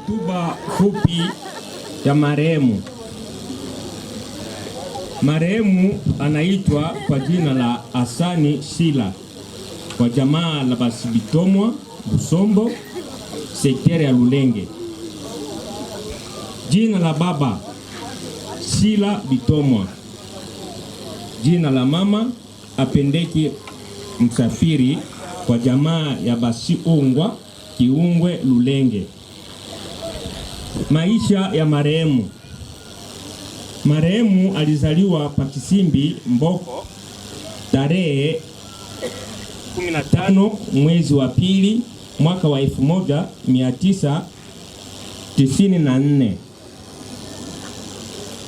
Hotuba fupi ya marehemu. Marehemu anaitwa kwa jina la Hasani Shila, kwa jamaa la Basibitomwa, Busombo, sekteri ya Lulenge. Jina la baba Shila Bitomwa. Jina la mama Apendeki Msafiri, kwa jamaa ya Basiungwa, Kiungwe, Lulenge. Maisha ya marehemu. Marehemu alizaliwa Pakisimbi, Mboko, tarehe 15 mwezi wa pili mwaka wa 1994.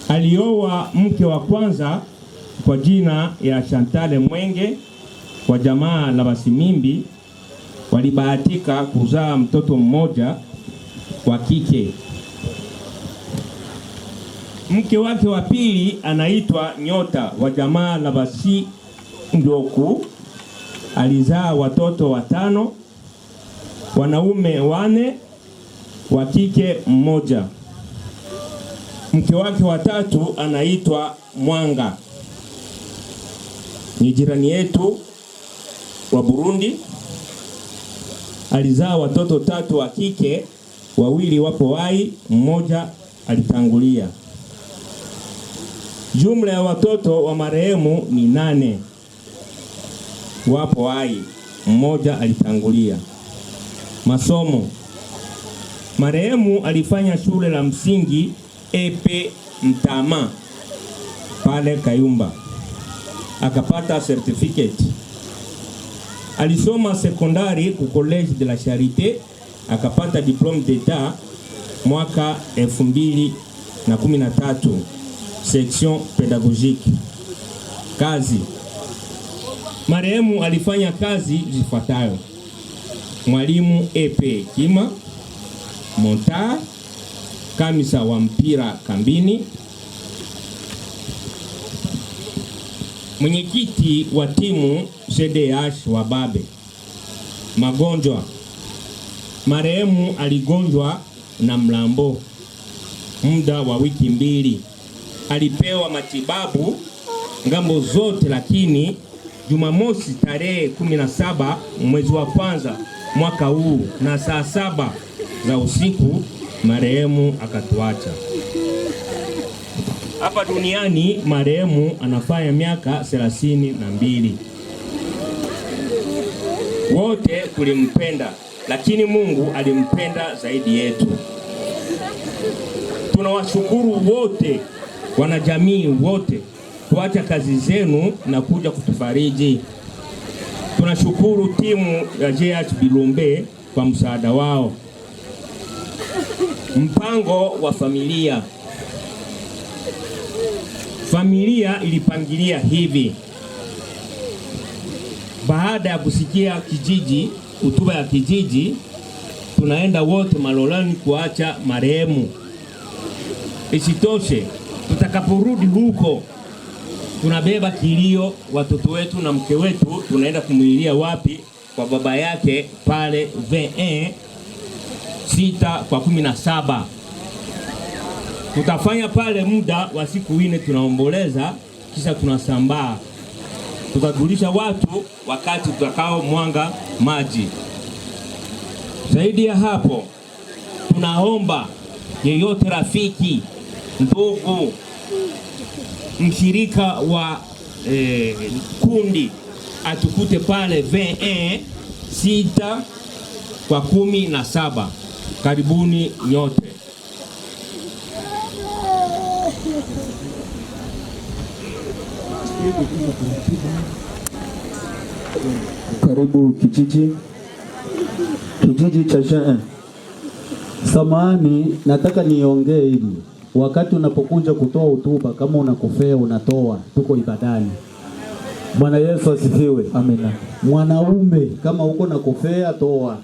Alioa mke wa kwanza kwa jina ya Chantale Mwenge, kwa jamaa la Basimimbi. Walibahatika kuzaa mtoto mmoja wa kike. Mke wake wa pili anaitwa Nyota, wa jamaa la Basi Ndoku. Alizaa watoto 5, wanaume 4, wa kike 1. Mke wake wa tatu anaitwa Mwanga, ni jirani yetu wa Burundi. Alizaa watoto 3 wa kike, 2 wapo hai, 1 alitangulia. Jumla ya watoto wa marehemu ni 8, wapo hai, 1 alitangulia. Masomo. Marehemu alifanya shule la msingi Epe Mtama pale Kayumba, akapata certificate. Alisoma sekondari ku College de la Charité, akapata diplome d'etat mwaka 2013, section pédagogique. Kazi. Marehemu alifanya kazi zifuatayo: mwalimu Epe Kima, monta, kamisa wa mpira kambini, mwenyekiti wa timu CDH wa Babe. Magonjwa. Marehemu aligonjwa na mlambo muda wa wiki 2. Alipewa matibabu ngambo zote, lakini Jumamosi tarehe 17 mwezi wa kwanza mwaka huu na saa 7 za usiku marehemu akatuacha. Hapa duniani marehemu anafanya miaka 32. Wote tulimpenda, lakini Mungu alimpenda zaidi yetu. Tunawashukuru wote, wanajamii wote, kuacha kazi zenu na kuja kutufariji. Tunashukuru timu ya JH Bilombe kwa msaada wao. Mpango wa familia. Familia ilipangilia hivi: baada ya kusikia kijiji, hotuba ya kijiji, tunaenda wote Malolani kuacha marehemu. Isitoshe, tutakaporudi huko tunabeba kilio watoto wetu na mke wetu, tunaenda kumuilia wapi? Kwa baba yake pale V1 6/17. Tutafanya pale muda wa siku 4, tunaomboleza kisha tunasambaa. Tutajulisha watu wakati tutakao mwanga maji. Zaidi ya hapo, tunaomba yeyote rafiki, ndugu, mshirika wa kundi atukute pale V1 6/17. Karibuni nyote. Karibu kijiji cha Jean. Samahani, nataka niongee hili. Wakati unapokuja kutoa hotuba, kama unakofea unatoa, tuko ibadani. Bwana Yesu asifiwe. Amina. Mwanaume kama uko na kofea toa.